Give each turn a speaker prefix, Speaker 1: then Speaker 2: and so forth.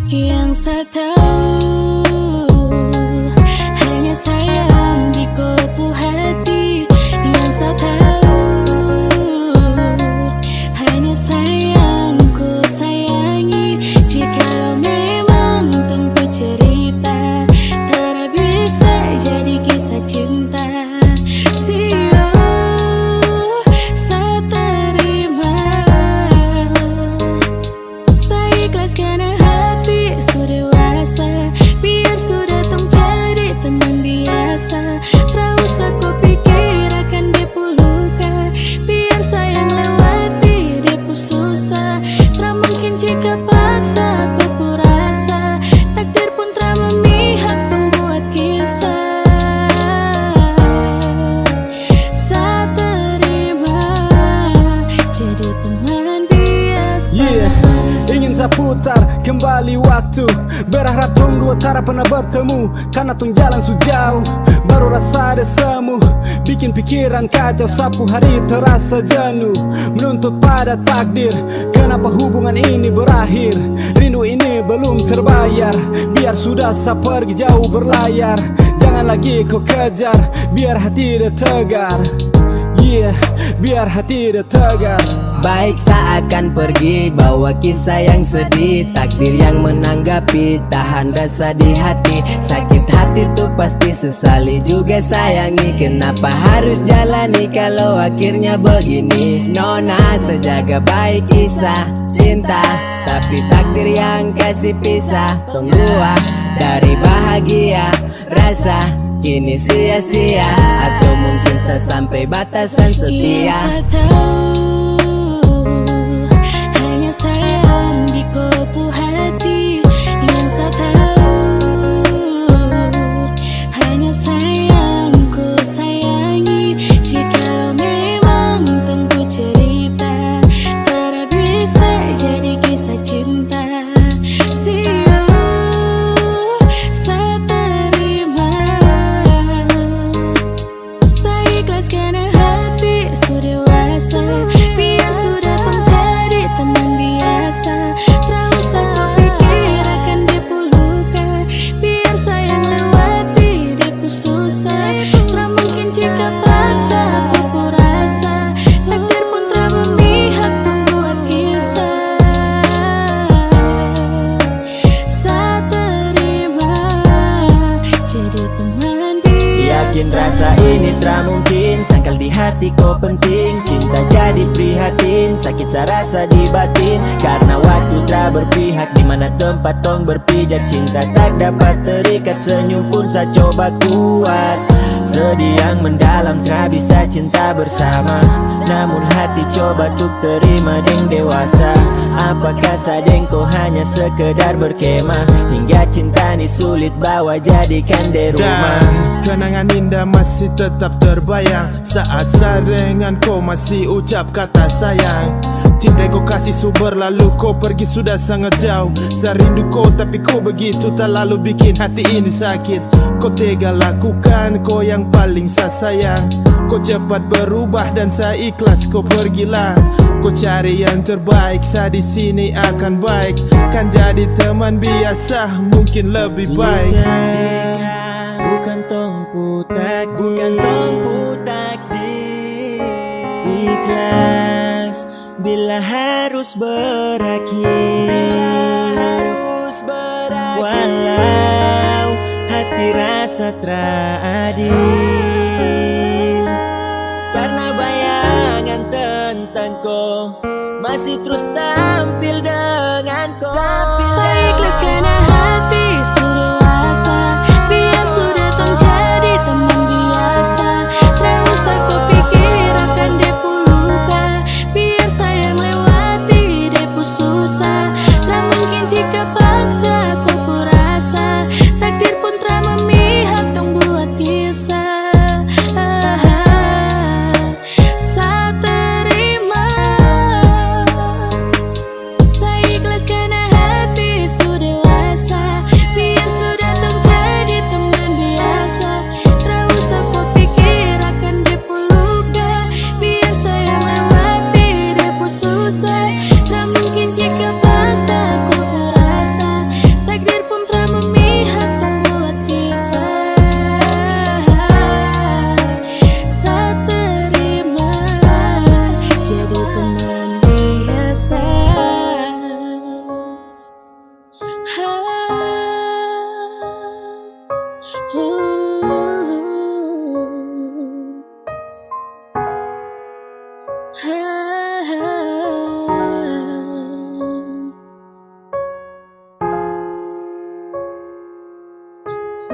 Speaker 1: Yang saya tahu hanya sayang di kopu hati. Yang saya tahu hanya sayang ku sayangi. Jikalau memang tempuh cerita, tak bisa jadi kisah cinta. Sio saya terima, saya ikhlas karena sudah dewasa, biar sudah tong jadi teman biasa. Tak usah kau pikir akan depu luka, biar sayang lewati depu susah. Tak mungkin jika paksa kau purasa, takdir pun tak memihak tong buat kisah. Saya terima jadi teman biasa.
Speaker 2: Ingin saya putar kembali waktu, berharap tong dua tak pernah bertemu, karena tong jalan sejauh. Baru rasa ada semu, bikin pikiran kacau, sapu hari terasa jenuh. Menuntut pada takdir, kenapa hubungan ini berakhir? Rindu ini belum terbayar, biar sudah saya pergi jauh berlayar. Jangan lagi kau kejar, biar hati dia tegar. Biar hati dia tegar.
Speaker 3: Baik seakan pergi, bawa kisah yang sedih, takdir yang menanggapi, tahan rasa di hati. Sakit hati tuh pasti sesali juga sayangi. Kenapa harus jalani kalau akhirnya begini? Nona sejaga baik kisah cinta, tapi takdir yang kasih pisah. Tunggu dari bahagia rasa kini sia-sia, atau mungkin saya sampai batasan setia.
Speaker 1: Yang saya tahu hanya sayang di kopu hati. Yang saya tahu hanya sayang ku sayangi. Jikalau memang tempuh cerita, tak bisa jadi kisah cinta. Sio saya terima, saya ikhlas karena hati sudah dewasa, biar sudah tong jadi teman biasa. Tak usah kau pikir akan depu luka, biar sayang lewati depu susah. Tak mungkin jika paksa kau purasa, takdir pun tak memihak tong buat kisah. Saya terima jadi teman biasa.
Speaker 4: Yakin rasa ini tak mungkin, sangkal di hati kau penting. Cinta jadi prihatin, sakit saya rasa di batin, karena waktu tak berpihak. Di mana tempat tong berpijak, cinta tak dapat terikat. Senyum pun saya coba kuat, sedih yang mendalam tak bisa cinta bersama. Namun hati coba tuk terima deng dewasa. Apakah sadeng kau hanya sekedar berkemah, hingga cinta ni sulit bawa jadikan di rumah.
Speaker 5: Dan kenangan indah masih tetap terbayang, saat saya dengan kau masih ucap kata sayang. Cinta kau kasih sumber lalu kau pergi sudah sangat jauh. Saya rindu kau tapi kau begitu tak lalu bikin hati ini sakit. Kau tega lakukan, kau yang paling saya sayang. Kau cepat berubah dan saya ikhlas kau pergilah. Kau cari yang terbaik, saya di sini akan baik. Kan jadi teman biasa, mungkin lebih baik.
Speaker 4: Bukan tongpu takdir, ikhlas bila harus berakhir. Walau hati rasa teradil, karena bayangan tentang kau masih terus tampil denganku.
Speaker 1: Saya ikhlas karena